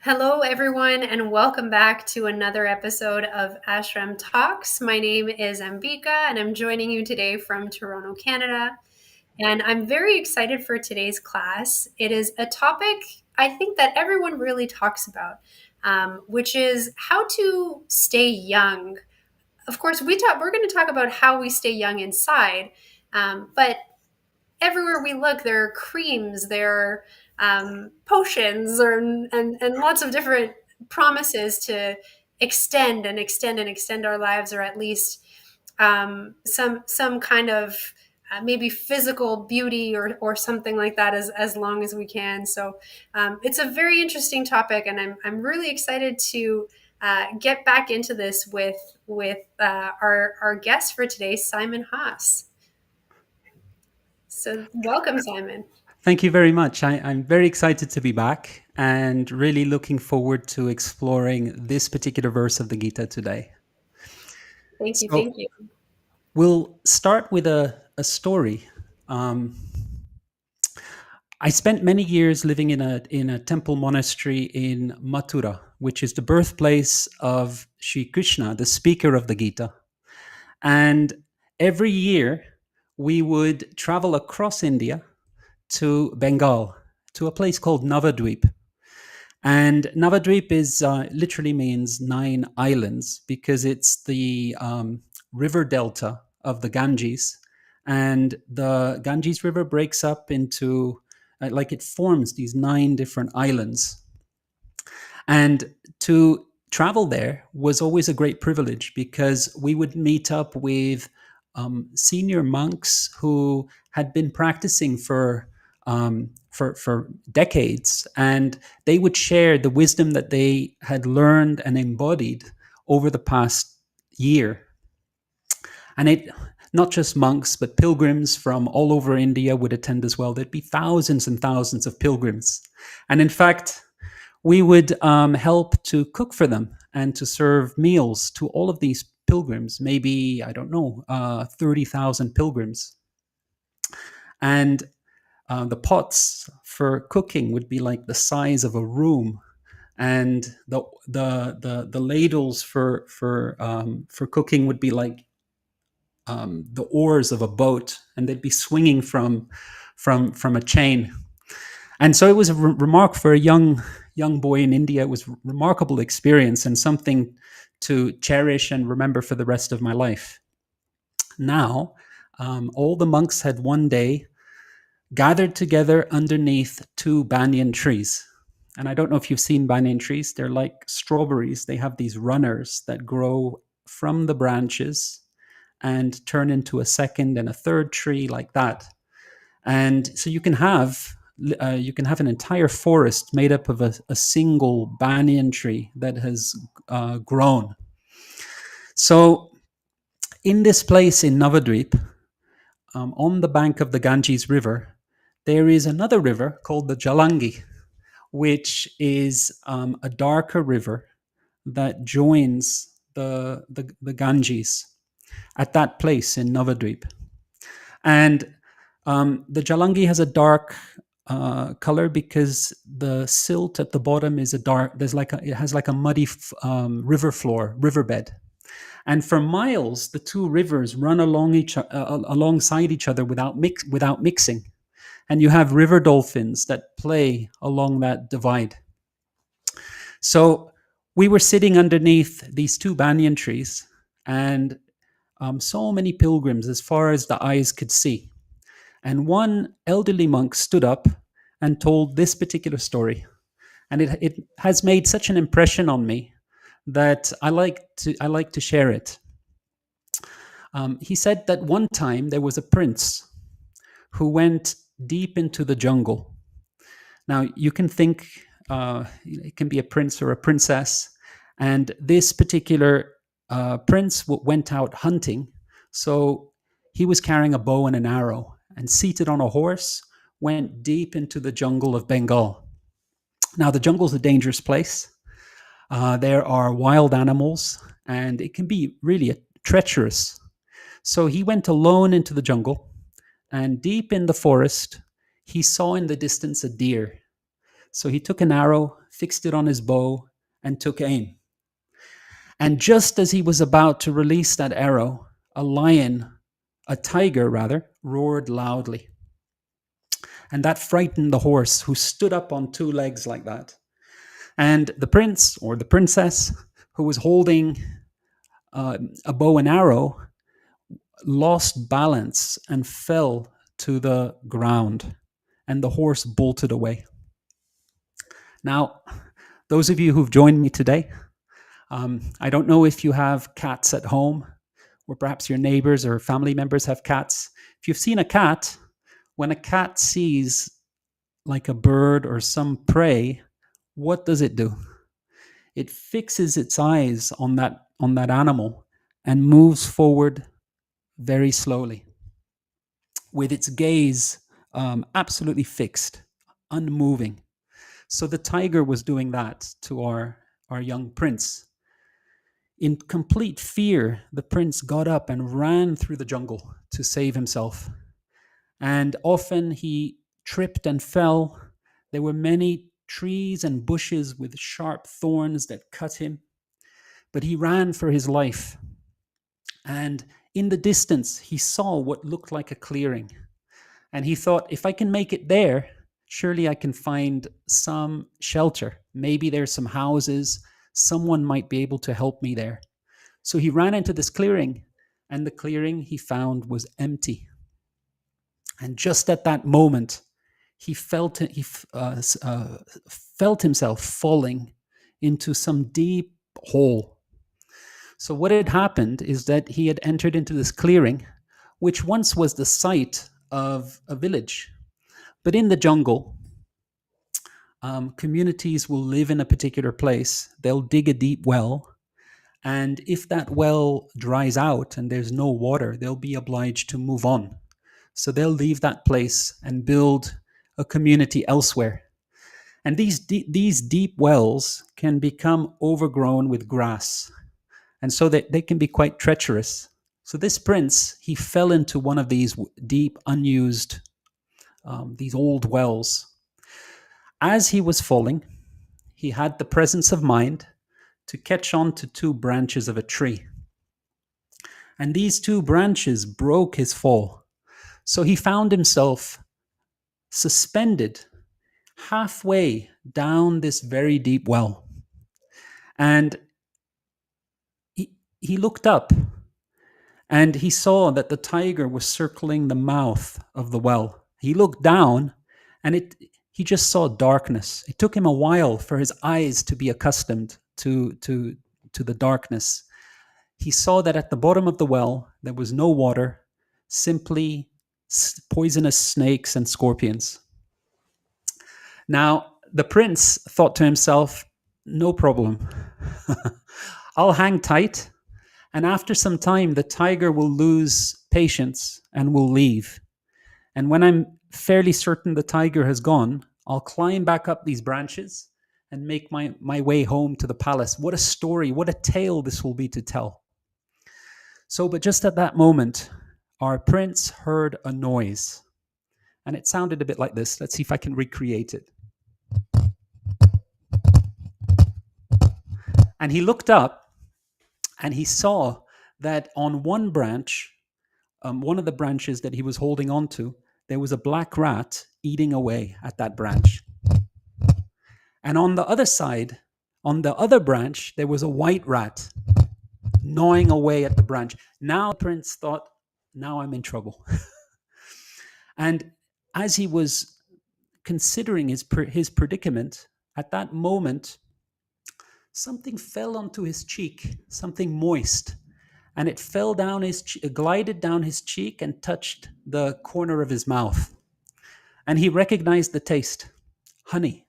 Hello, everyone, and welcome back to another episode of Ashram Talks. My name is Ambika, and I'm joining you today from Toronto, Canada. And I'm very excited for today's class. It is a topic I think that everyone really talks about, which is how to stay young. Of course, we're going to talk about how we stay young inside, but everywhere we look, there are creams, there are potions, and lots of different promises to extend and extend and extend our lives, or at least some kind of maybe physical beauty or something like that as long as we can. So it's a very interesting topic, and I'm really excited to get back into this with our guest for today, Simon Haas. So welcome, Simon. Thank you very much. I'm very excited to be back and really looking forward to exploring this particular verse of the Gita today. Thank you. So Thank you. we'll start with a story. Um, I spent many years living in a temple monastery in Mathura, which is the birthplace of Sri Krishna, the speaker of the Gita. And every year we would travel across India to Bengal, to a place called Navadvip. And Navadvip is literally means 9 islands because it's the river delta of the Ganges. And the Ganges River breaks up into, like it forms these 9 different islands. And to travel there was always a great privilege because we would meet up with senior monks who had been practicing for decades, and they would share the wisdom that they had learned and embodied over the past year. And it not just monks, but pilgrims from all over India would attend as well. There'd be thousands and thousands of pilgrims. And in fact, we would help to cook for them and to serve meals to all of these pilgrims, maybe, I don't know, 30,000 pilgrims. And the pots for cooking would be like the size of a room, and the ladles for cooking would be like the oars of a boat, and they'd be swinging from a chain. And so it was a remark for a young boy in India. It was a remarkable experience and something to cherish and remember for the rest of my life. Now, all the monks had one day gathered together underneath 2 banyan trees. And I don't know if you've seen banyan trees. They're like strawberries. They have these runners that grow from the branches and turn into a second and a third tree like that. And so you can have an entire forest made up of a single banyan tree that has grown. So in this place in Navadvip, on the bank of the Ganges River, there is another river called the Jalangi, which is a darker river that joins the Ganges at that place in Navadvip. And the Jalangi has a dark color because the silt at the bottom is a dark. It has like a muddy riverbed, and for miles the 2 rivers run alongside each other without mixing, and you have river dolphins that play along that divide. So we were sitting underneath these 2 banyan trees, and so many pilgrims as far as the eyes could see. And one elderly monk stood up and told this particular story. And it has made such an impression on me that I like to share it. He said that one time there was a prince who went deep into the jungle. Now you can think it can be a prince or a princess, and this particular prince went out hunting. So he was carrying a bow and an arrow, and seated on a horse, went deep into the jungle of Bengal. Now, the jungle is a dangerous place. There are wild animals, and it can be really treacherous. So he went alone into the jungle, and deep in the forest, he saw in the distance a deer So he took an arrow, fixed it on his bow, and took aim. And just as he was about to release that arrow, a tiger rather, roared loudly. And that frightened the horse, who stood up on two legs like that. And the prince or the princess, who was holding a bow and arrow, lost balance and fell to the ground. And the horse bolted away. Now, those of you who've joined me today, I don't know if you have cats at home, or perhaps your neighbors or family members have cats. If you've seen a cat, when a cat sees like a bird or some prey, what does it do? It fixes its eyes on that animal and moves forward very slowly, with its gaze absolutely fixed, unmoving. So the tiger was doing that to our young prince. In complete fear, the prince got up and ran through the jungle to save himself. And often he tripped and fell. There were many trees and bushes with sharp thorns that cut him. But he ran for his life. And in the distance, he saw what looked like a clearing. And he thought, if I can make it there, surely I can find some shelter. Maybe there's some houses. Someone might be able to help me there. So he ran into this clearing, and the clearing he found was empty. And just at that moment, he felt himself falling into some deep hole. So what had happened is that he had entered into this clearing, which once was the site of a village. But in the jungle, communities will live in a particular place. They'll dig a deep well. And if that well dries out and there's no water, they'll be obliged to move on. So they'll leave that place and build a community elsewhere. And these deep wells can become overgrown with grass. And so they can be quite treacherous. So this prince, he fell into one of these deep, unused, these old wells. As he was falling, he had the presence of mind to catch on to two branches of a tree. And these two branches broke his fall. So he found himself suspended halfway down this very deep well. And he looked up, and he saw that the tiger was circling the mouth of the well. He looked down, and he just saw darkness. It took him a while for his eyes to be accustomed to the darkness. He saw that at the bottom of the well, there was no water, simply poisonous snakes and scorpions. Now, the prince thought to himself, no problem. I'll hang tight, and after some time, the tiger will lose patience and will leave. And when I'm fairly certain the tiger has gone, I'll climb back up these branches and make my way home to the palace. What a story, what a tale this will be to tell. So, but just at that moment, our prince heard a noise. And it sounded a bit like this. Let's see if I can recreate it. And he looked up and he saw that on one branch, one of the branches that he was holding onto, there was a black rat eating away at that branch. And on the other side, on the other branch, there was a white rat gnawing away at the branch. Now the prince thought, now I'm in trouble. And as he was considering his predicament, at that moment, something fell onto his cheek, something moist, and it fell down glided down his cheek and touched the corner of his mouth. And he recognized the taste, honey.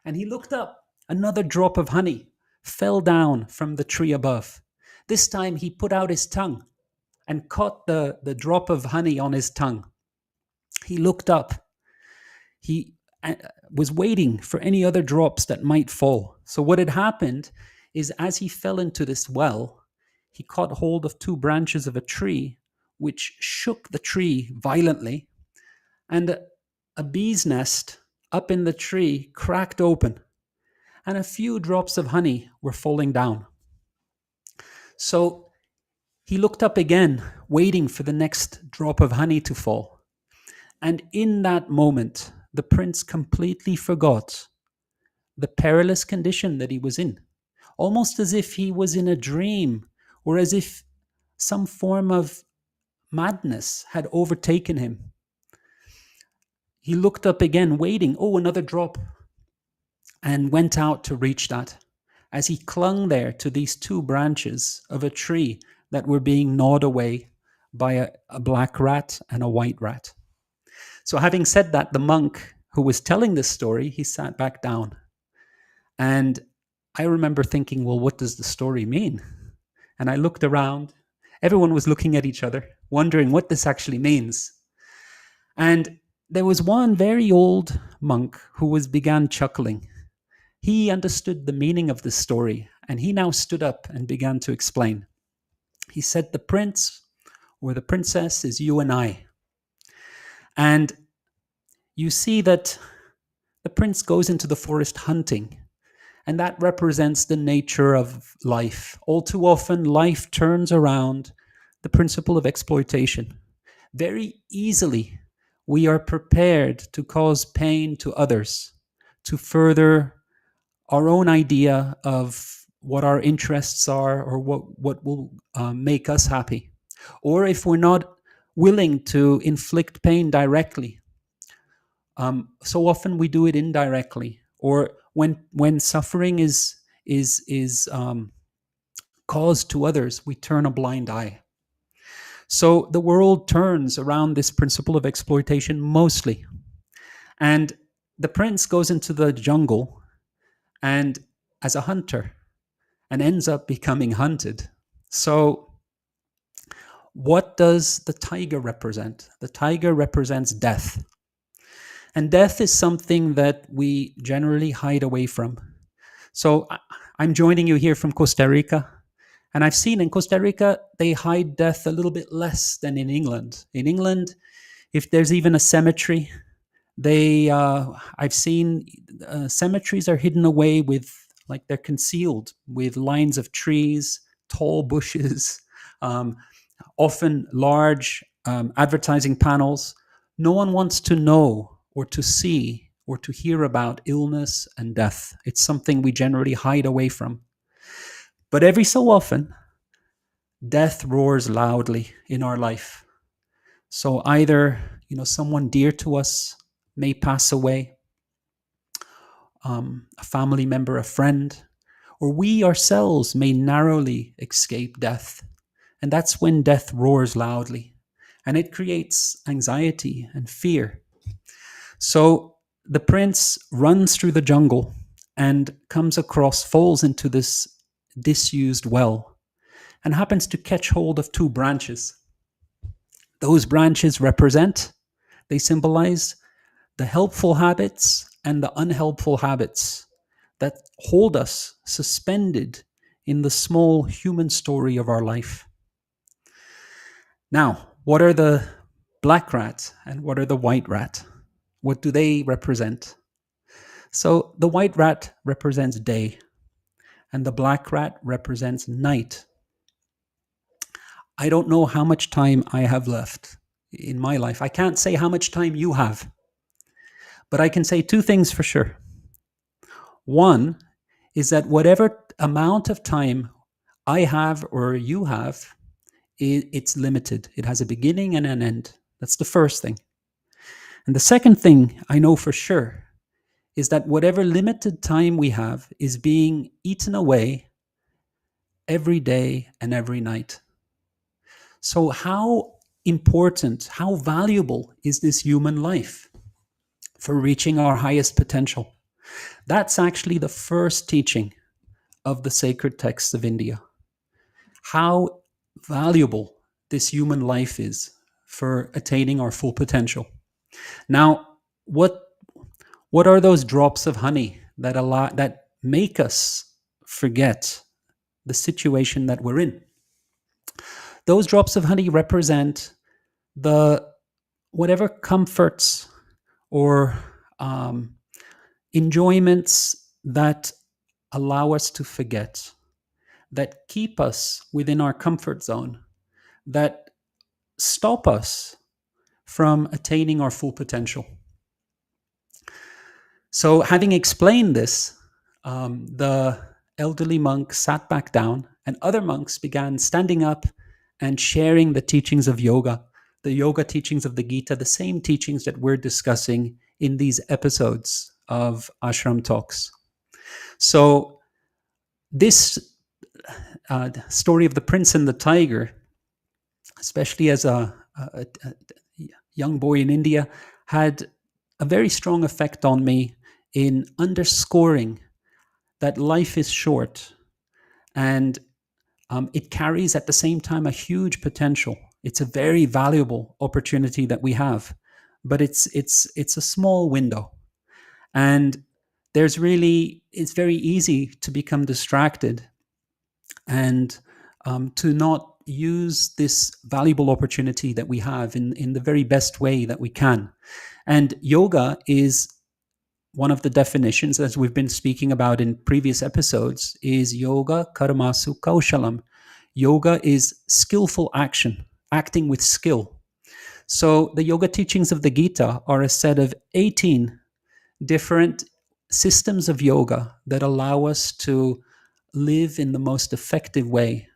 And he looked up, another drop of honey fell down from the tree above. This time he put out his tongue and caught the drop of honey on his tongue. He looked up. He was waiting for any other drops that might fall. So what had happened is, as he fell into this well, he caught hold of two branches of a tree, which shook the tree violently, and a bee's nest up in the tree cracked open, and a few drops of honey were falling down. So he looked up again, waiting for the next drop of honey to fall. And in that moment, the prince completely forgot the perilous condition that he was in, almost as if he was in a dream, or as if some form of madness had overtaken him. He looked up again, waiting, oh, another drop, and went out to reach that, as he clung there to these two branches of a tree that were being gnawed away by a black rat and a white rat. So having said that, the monk who was telling this story, he sat back down. And I remember thinking, well, what does the story mean? And I looked around. Everyone was looking at each other, wondering what this actually means. And there was one very old monk who began chuckling. He understood the meaning of this story, and he now stood up and began to explain. He said, the prince or the princess is you and I. And you see that the prince goes into the forest hunting, and that represents the nature of life. All too often, life turns around the principle of exploitation. Very easily, we are prepared to cause pain to others, to further our own idea of what our interests are or what will make us happy. Or if we're not willing to inflict pain directly, so often we do it indirectly. Or when suffering is caused to others, we turn a blind eye. So the world turns around this principle of exploitation mostly. And the prince goes into the jungle and as a hunter and ends up becoming hunted. So what does the tiger represent? The tiger represents death. And death is something that we generally hide away from. So I'm joining you here from Costa Rica. And I've seen in Costa Rica, they hide death a little bit less than in England. In England, if there's even a cemetery, I've seen cemeteries are hidden away with, like they're concealed with lines of trees, tall bushes, often large advertising panels. No one wants to know or to see or to hear about illness and death. It's something we generally hide away from. But every so often, death roars loudly in our life. So either, someone dear to us may pass away, a family member, a friend, or we ourselves may narrowly escape death. And that's when death roars loudly. And it creates anxiety and fear. So the prince runs through the jungle and falls into this disused well and happens to catch hold of two branches. Those branches they symbolize the helpful habits and the unhelpful habits that hold us suspended in the small human story of our life. Now, what are the black rat and what are the white rat? What do they represent? So the white rat represents day, and the black rat represents night. I don't know how much time I have left in my life. I can't say how much time you have, but I can say two things for sure. One is that whatever amount of time I have or you have, it's limited. It has a beginning and an end. That's the first thing. And the second thing I know for sure is that whatever limited time we have is being eaten away every day and every night. So how important, how valuable is this human life for reaching our highest potential? That's actually the first teaching of the sacred texts of India. How valuable this human life is for attaining our full potential. Now, what are those drops of honey that make us forget the situation that we're in? Those drops of honey represent the whatever comforts or enjoyments that allow us to forget, that keep us within our comfort zone, that stop us from attaining our full potential. So, having explained this, the elderly monk sat back down, and other monks began standing up and sharing the teachings of yoga, the yoga teachings of the Gita, the same teachings that we're discussing in these episodes of Ashram Talks. So, this story of the prince and the tiger, especially as a young boy in India, had a very strong effect on me in underscoring that life is short, and it carries at the same time a huge potential. It's a very valuable opportunity that we have, but it's a small window, and it's very easy to become distracted and to not use this valuable opportunity that we have in the very best way that we can. And yoga is one of the definitions, as we've been speaking about in previous episodes, is yoga karmasu kaushalam. Yoga is skillful action, acting with skill. So the yoga teachings of the Gita are a set of 18 different systems of yoga that allow us to live in the most effective way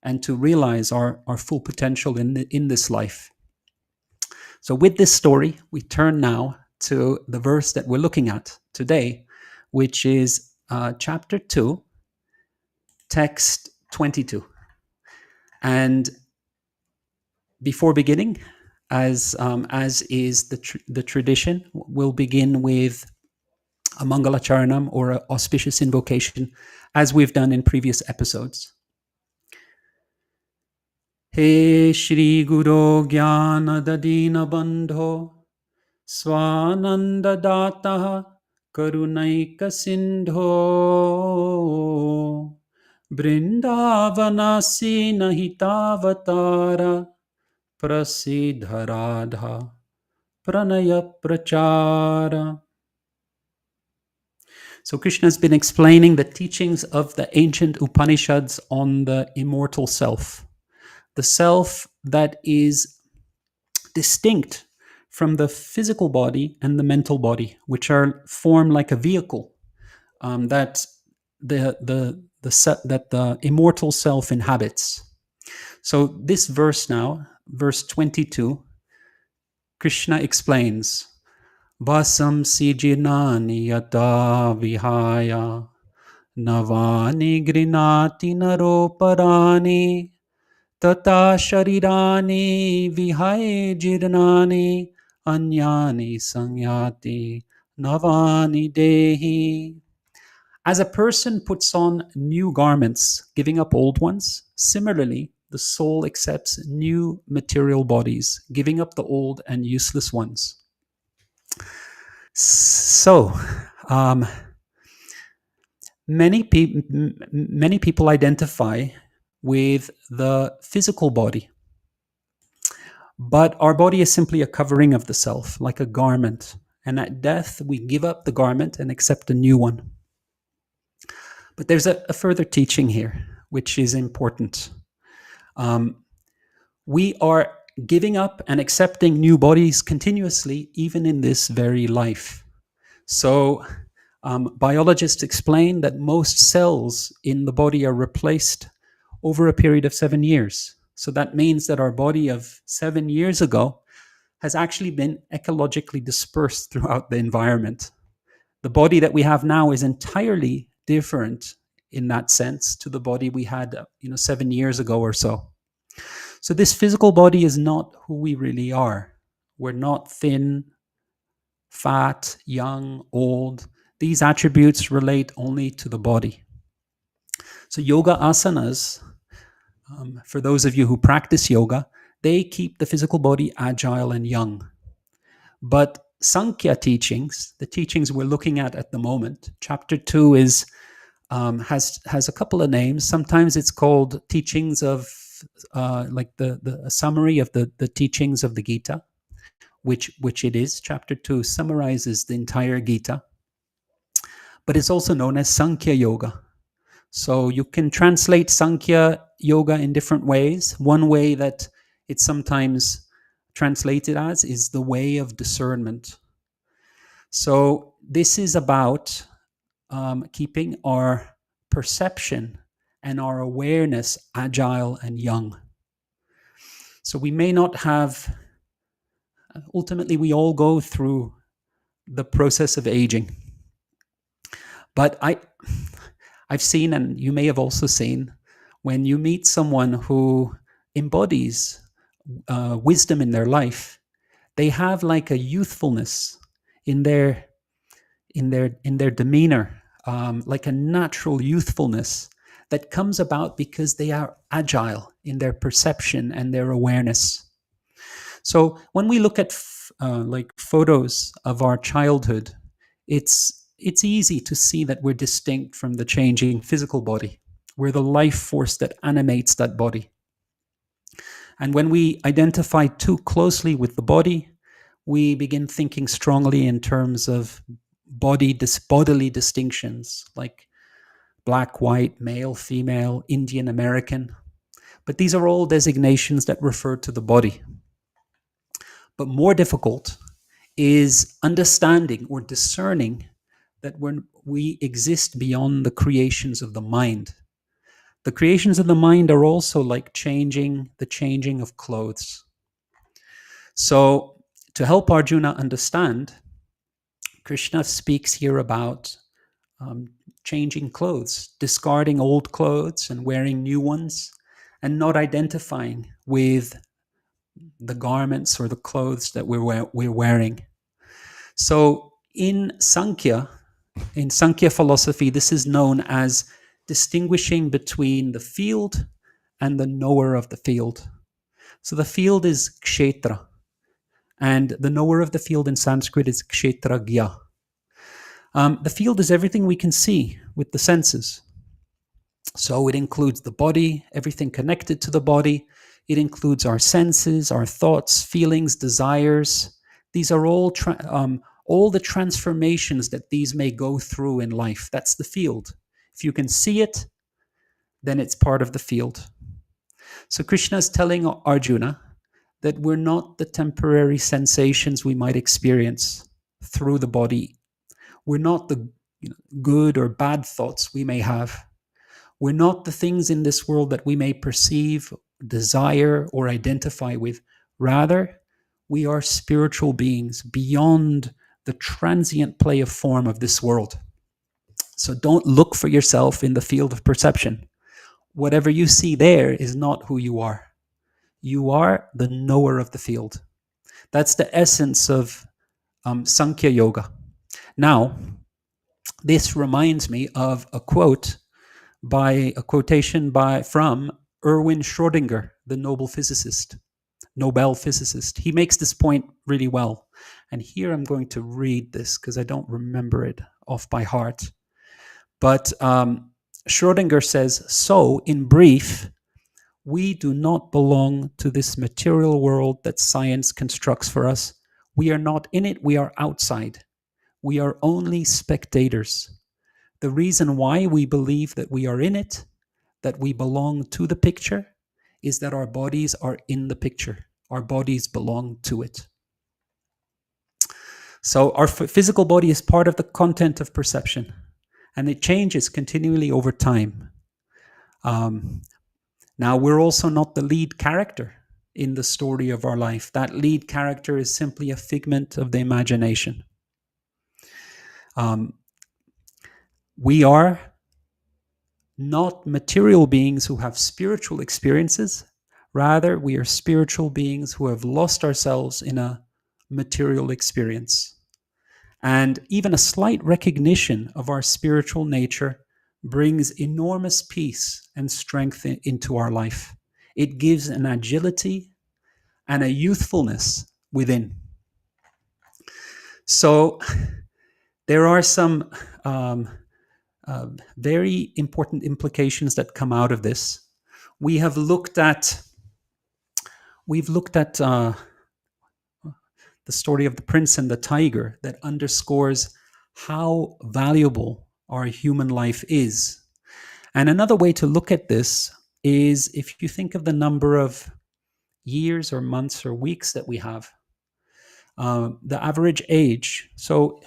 and to realize our full potential in this life. So, with this story, we turn now to the verse that we're looking at today, which is chapter 2, text 22. And before beginning, as is the tradition, we'll begin with a Mangala Charanam, or an auspicious invocation, as we've done in previous episodes. He Shri Guru Jnana Dadina Bandho Swananda Data Karunaika Sindho Brindavanasi Nahitavatara Prasidha Radha Pranaya Prachara. So Krishna has been explaining the teachings of the ancient Upanishads on the immortal self, the self that is distinct from the physical body and the mental body, which are formed like a vehicle that the immortal self inhabits. So this verse now, verse 22, Krishna explains, Vasam sijinani yata vihaya navani grinati naroparani tata sharirani vihaye jirnani anyani sangyati navani dehi. As a person puts on new garments, giving up old ones, similarly, the soul accepts new material bodies, giving up the old and useless ones. So, many people identify with the physical body, but our body is simply a covering of the self, like a garment. And at death, we give up the garment and accept a new one. But there's a further teaching here, which is important. We are giving up and accepting new bodies continuously, even in this very life. So, biologists explain that most cells in the body are replaced over a period of 7 years. So that means that our body of 7 years ago has actually been ecologically dispersed throughout the environment. The body that we have now is entirely different in that sense to the body we had 7 years ago or so. So this physical body is not who we really are. We're not thin, fat, young, old. These attributes relate only to the body. So yoga asanas, for those of you who practice yoga, they keep the physical body agile and young. But Sankhya teachings, the teachings we're looking at the moment, chapter 2 has a couple of names. Sometimes it's called teachings of, like the summary of the teachings of the Gita, which it is. Chapter 2 summarizes the entire Gita. but it's also known as Sankhya Yoga. So you can translate Sankhya Yoga in different ways. One way that it's sometimes translated as is the way of discernment. So this is about keeping our perception and our awareness agile and young. So we may not have, ultimately, we all go through the process of aging. But I've seen, and you may have also seen, when you meet someone who embodies wisdom in their life, they have like a youthfulness in their demeanor, like a natural youthfulness that comes about because they are agile in their perception and their awareness. So when we look at like photos of our childhood, it's easy to see that we're distinct from the changing physical body. We're the life force that animates that body. And when we identify too closely with the body, we begin thinking strongly in terms of bodily distinctions like black, white, male, female, Indian, American. But these are all designations that refer to the body. But more difficult is understanding or discerning that when we exist beyond the creations of the mind. The creations of the mind are also like the changing of clothes. So to help Arjuna understand, Krishna speaks here about changing clothes, discarding old clothes and wearing new ones, and not identifying with the garments or the clothes that we're wearing. So in Sankhya philosophy, this is known as distinguishing between the field and the knower of the field. So the field is kshetra, and the knower of the field in Sanskrit is kshetragya. The field is everything we can see with the senses. So it includes the body, everything connected to the body. It includes our senses, our thoughts, feelings, desires. These are all the transformations that these may go through in life. That's the field. If you can see it, then it's part of the field. So Krishna is telling Arjuna that we're not the temporary sensations we might experience through the body. We're not the good or bad thoughts we may have. We're not the things in this world that we may perceive, desire, or identify with. Rather, we are spiritual beings beyond the transient play of form of this world. So don't look for yourself in the field of perception. Whatever you see there is not who you are. You are the knower of the field. That's the essence of Sankhya Yoga. Now, this reminds me of a quotation from Erwin Schrödinger, the Nobel physicist. He makes this point really well. And here I'm going to read this because I don't remember it off by heart. But Schrödinger says, so in brief, we do not belong to this material world that science constructs for us. We are not in it, we are outside. We are only spectators. The reason why we believe that we are in it, that we belong to the picture, is that our bodies are in the picture. Our bodies belong to it. So our physical body is part of the content of perception, and it changes continually over time. Now, we're also not the lead character in the story of our life. That lead character is simply a figment of the imagination. We are not material beings who have spiritual experiences. Rather, we are spiritual beings who have lost ourselves in a material experience. And even a slight recognition of our spiritual nature brings enormous peace and strength into our life. It gives an agility and a youthfulness within. So there are some very important implications that come out of this. We've looked at the story of the prince and the tiger that underscores how valuable our human life is. And another way to look at this is if you think of the number of years or months or weeks that we have, the average age. So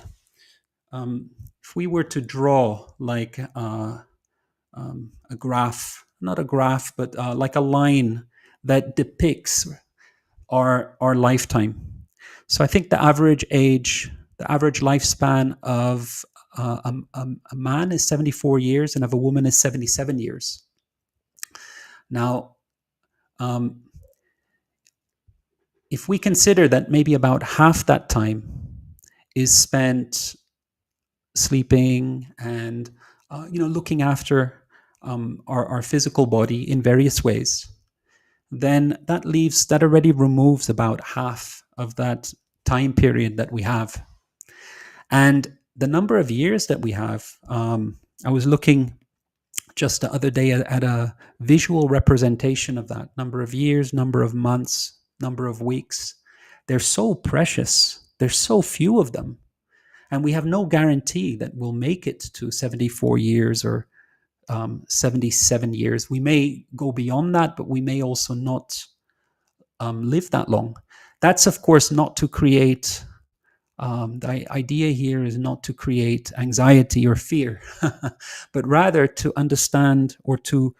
if we were to draw like a graph, not a graph, but like a line that depicts our lifetime. So I think the average age, the average lifespan of a man is 74 years and of a woman is 77 years. Now, if we consider that maybe about half that time is spent sleeping and looking after our physical body in various ways, then that already removes about half of that time period that we have. And the number of years that we have, I was looking just the other day at a visual representation of that number of years, number of months, number of weeks. They're so precious. There's so few of them. And we have no guarantee that we'll make it to 74 years or 77 years. We may go beyond that, but we may also not live that long. That's, of course, not to create, the idea here is not to create anxiety or fear, but rather to understand or to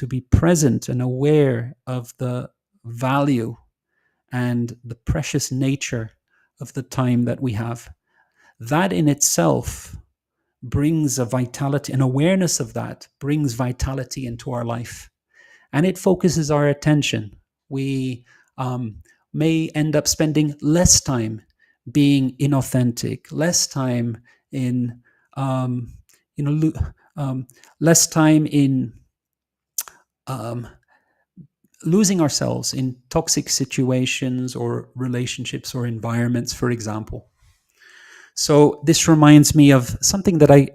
be present and aware of the value and the precious nature of the time that we have. That in itself brings a vitality, an awareness of that brings vitality into our life, and it focuses our attention. We may end up spending less time being inauthentic, less time in, less time in losing ourselves in toxic situations or relationships or environments, for example. So this reminds me of something that I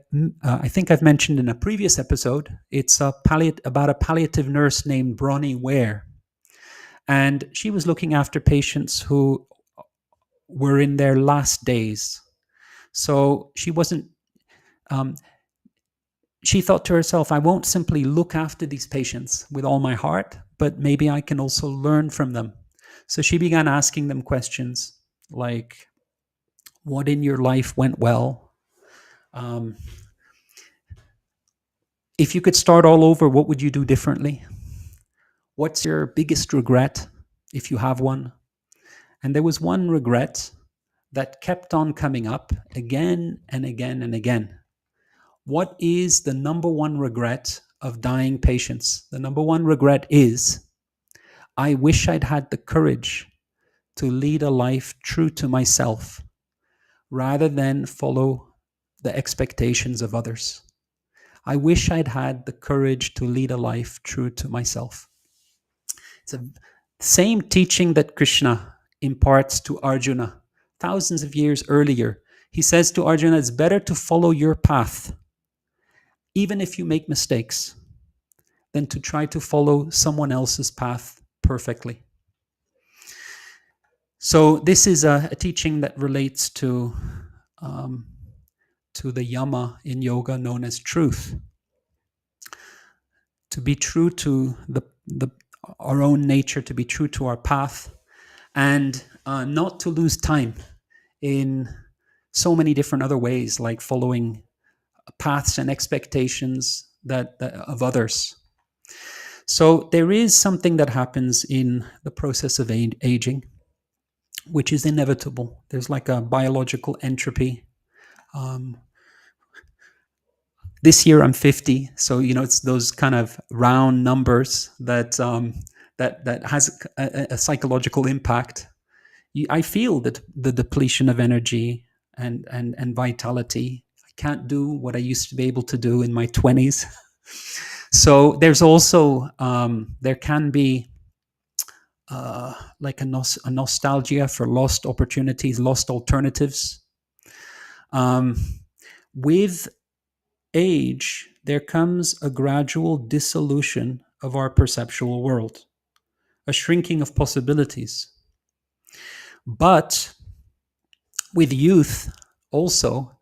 think I've mentioned in a previous episode. It's about a palliative nurse named Bronnie Ware. And she was looking after patients who were in their last days. So she wasn't, she thought to herself, I won't simply look after these patients with all my heart, but maybe I can also learn from them. So she began asking them questions like, what in your life went well? If you could start all over, what would you do differently? What's your biggest regret, if you have one? And there was one regret that kept on coming up again and again and again. What is the number one regret of dying patients? The number one regret is, I wish I'd had the courage to lead a life true to myself rather than follow the expectations of others. I wish I'd had the courage to lead a life true to myself. It's the same teaching that Krishna imparts to Arjuna thousands of years earlier. He says to Arjuna, it's better to follow your path, even if you make mistakes, than to try to follow someone else's path perfectly. So this is a teaching that relates to the yama in yoga known as truth. To be true to our own nature, to be true to our path, and not to lose time in so many different other ways, like following paths and expectations that of others. So there is something that happens in the process of aging, which is inevitable. There's like a biological entropy. This year I'm 50, so it's those kind of round numbers that that has a psychological impact. I feel that the depletion of energy and vitality. I can't do what I used to be able to do in my 20s. So there's also there can be like a nostalgia for lost opportunities, lost alternatives. With age, there comes a gradual dissolution of our perceptual world, a shrinking of possibilities. But with youth, also,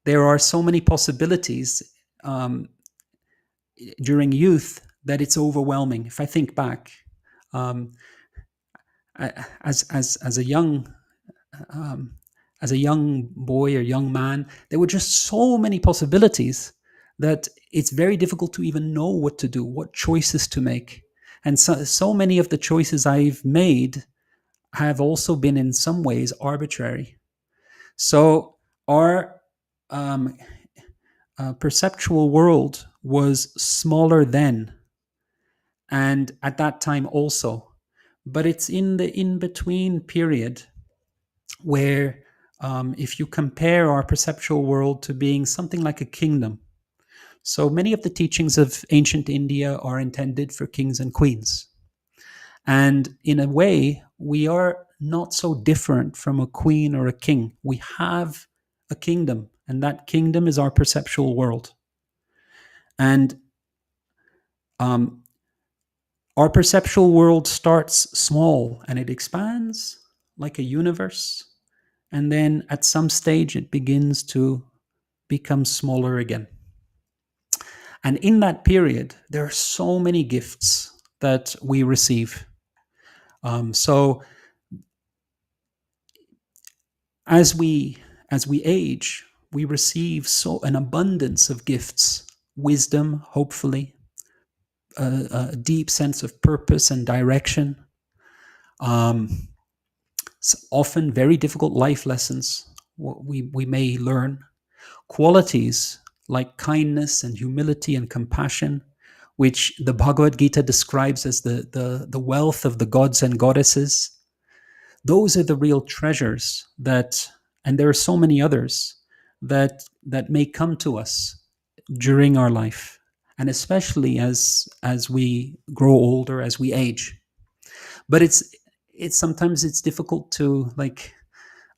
there are so many possibilities um, during youth that it's overwhelming. If I think back, um, as a young um, as a young boy or young man, there were just so many possibilities that it's very difficult to even know what to do, what choices to make. And so many of the choices I've made have also been in some ways arbitrary. So our um, perceptual world was smaller then and at that time also. But it's in the in between period where, if you compare our perceptual world to being something like a kingdom, so many of the teachings of ancient India are intended for kings and queens. And in a way, we are not so different from a queen or a king. We have a kingdom, and that kingdom is our perceptual world. And um, our perceptual world starts small and it expands like a universe. And then at some stage, it begins to become smaller again. And in that period, there are so many gifts that we receive. So as we age, we receive so an abundance of gifts, wisdom, hopefully, a deep sense of purpose and direction. Um, Often very difficult life lessons we may learn, qualities like kindness and humility and compassion, which the Bhagavad Gita describes as the wealth of the gods and goddesses. Those are the real treasures that, and there are so many others that may come to us during our life, and especially as we grow older, as we age. But it's sometimes it's difficult to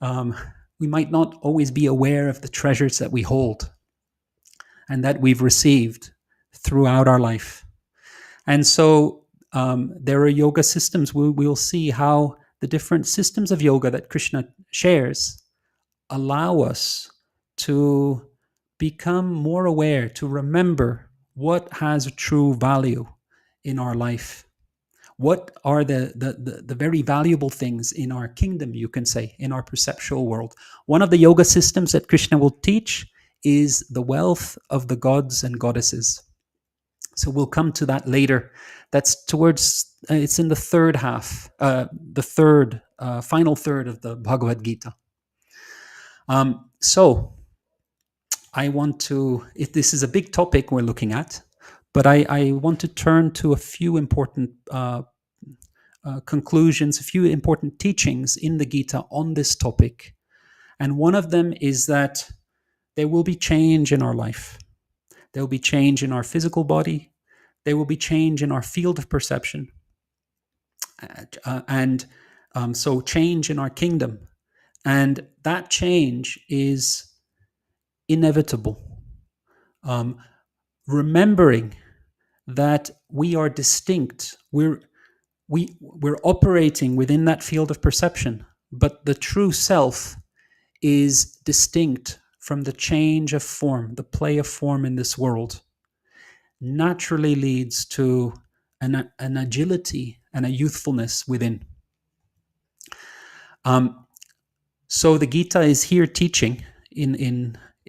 um, we might not always be aware of the treasures that we hold and that we've received throughout our life. And so there are yoga systems. We'll see how the different systems of yoga that Krishna shares allow us to become more aware, to remember what has true value in our life. What are the very valuable things in our kingdom, you can say, in our perceptual world? One of the yoga systems that Krishna will teach is the wealth of the gods and goddesses. So we'll come to that later. That's towards, it's in the third half, final third of the Bhagavad Gita. So I want to, if this is a big topic we're looking at, but I want to turn to a few important conclusions, a few important teachings in the Gita on this topic. And one of them is that there will be change in our life. There will be change in our physical body. There will be change in our field of perception. So change in our kingdom. And that change is inevitable. Remembering that we are distinct, we're operating within that field of perception, but the true self is distinct from the change of form, the play of form in this world, naturally leads to an agility and a youthfulness within. So the Gita is here teaching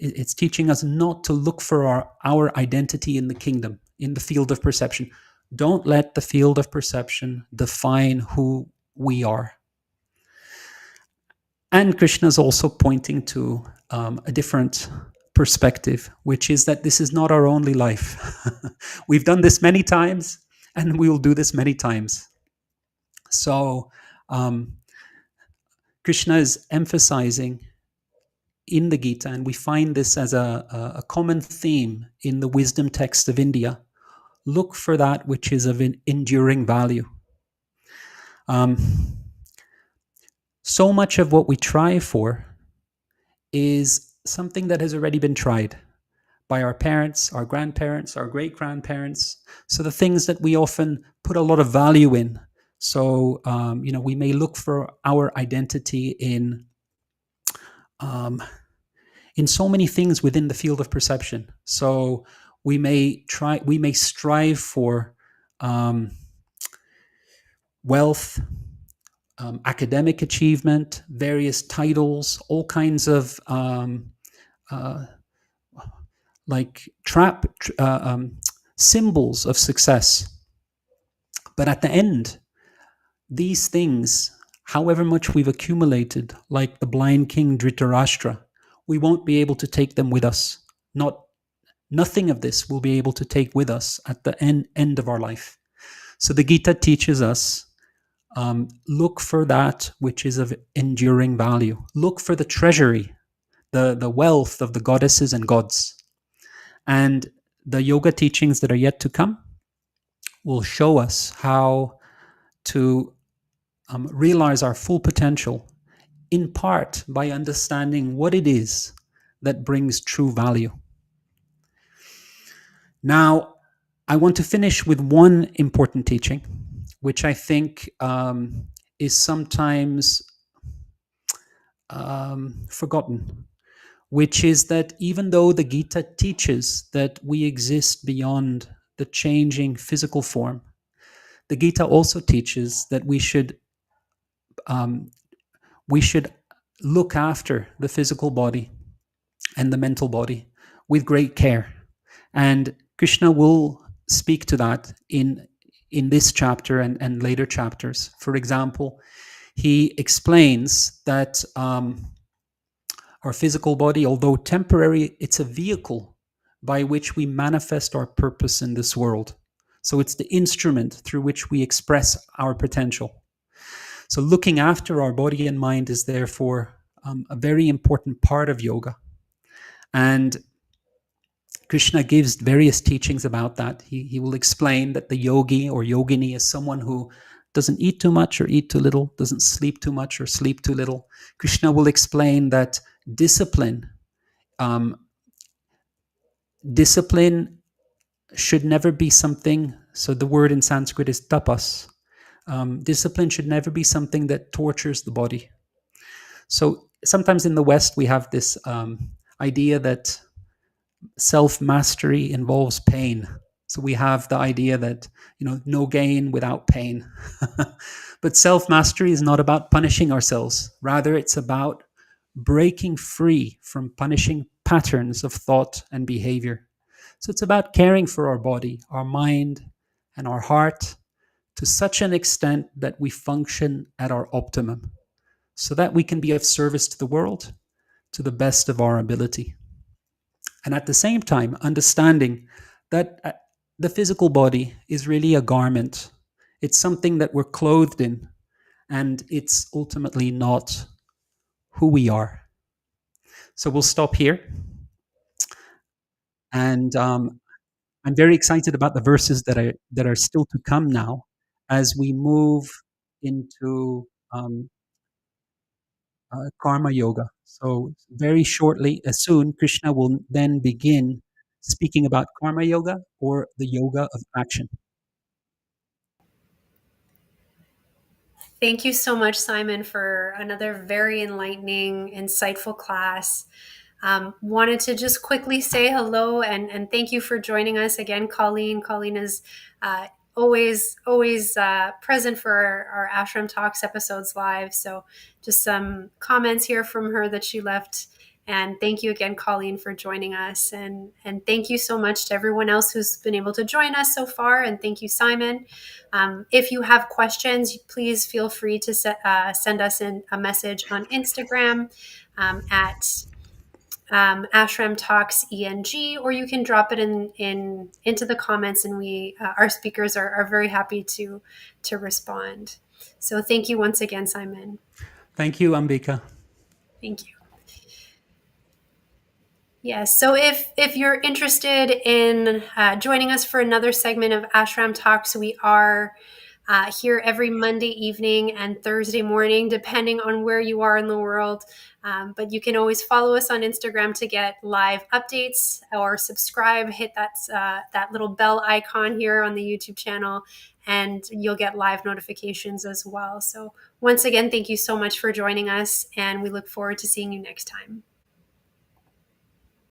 it's teaching us not to look for our identity in the kingdom, in the field of perception. Don't let the field of perception define who we are. And Krishna is also pointing to a different perspective, which is that this is not our only life. We've done this many times, and we will do this many times. So Krishna is emphasizing in the Gita, and we find this as a common theme in the wisdom text of India, look for that which is of enduring value. So much of what we try for is something that has already been tried by our parents, our grandparents, our great-grandparents. So the things that we often put a lot of value in. So, we may look for our identity in in so many things within the field of perception. So we may strive for um, wealth, academic achievement, various titles, all kinds of uh, like symbols of success. But at the end, these things, however much we've accumulated, like the blind king Dhritarashtra, we won't be able to take them with us. Nothing of this will be able to take with us at the end of our life. So the Gita teaches us, look for that which is of enduring value. Look for the treasury, the wealth of the goddesses and gods. And the yoga teachings that are yet to come will show us how to realize our full potential, in part by understanding what it is that brings true value. Now, I want to finish with one important teaching, which I think is sometimes forgotten, which is that even though the Gita teaches that we exist beyond the changing physical form, the Gita also teaches that um, we should look after the physical body and the mental body with great care. And Krishna will speak to that in this chapter and later chapters. For example, he explains that our physical body, although temporary, it's a vehicle by which we manifest our purpose in this world. So it's the instrument through which we express our potential. So looking after our body and mind is therefore a very important part of yoga. And Krishna gives various teachings about that. He will explain that the yogi or yogini is someone who doesn't eat too much or eat too little, doesn't sleep too much or sleep too little. Krishna will explain that discipline um, discipline should never be something. So the word in Sanskrit is tapas. Discipline should never be something that tortures the body. So sometimes in the West we have this idea that self-mastery involves pain. So we have the idea that, no gain without pain. But self-mastery is not about punishing ourselves. Rather, it's about breaking free from punishing patterns of thought and behavior. So it's about caring for our body, our mind, and our heart to such an extent that we function at our optimum, so that we can be of service to the world to the best of our ability. And at the same time, understanding that the physical body is really a garment. It's something that we're clothed in, and it's ultimately not who we are. So we'll stop here. And I'm very excited about the verses that are still to come now, as we move into karma yoga. So very shortly, soon, Krishna will then begin speaking about karma yoga, or the yoga of action. Thank you so much, Simon, for another very enlightening, insightful class. Wanted to just quickly say hello and thank you for joining us again, Colleen. Colleen is always present for our Ashram Talks episodes live. So just some comments here from her that she left. And thank you again, Colleen, for joining us. And thank you so much to everyone else who's been able to join us so far. And thank you, Simon. If you have questions, please feel free to send us a message on Instagram at Ashram Talks ENG, or you can drop it into the comments, and our speakers are very happy to respond. So thank you once again, Simon. Thank you, Ambika. Thank you. Yes. So if you're interested in joining us for another segment of Ashram Talks, we are here every Monday evening and Thursday morning, depending on where you are in the world. But you can always follow us on Instagram to get live updates, or subscribe, hit that little bell icon here on the YouTube channel, and you'll get live notifications as well. So once again, thank you so much for joining us, and we look forward to seeing you next time.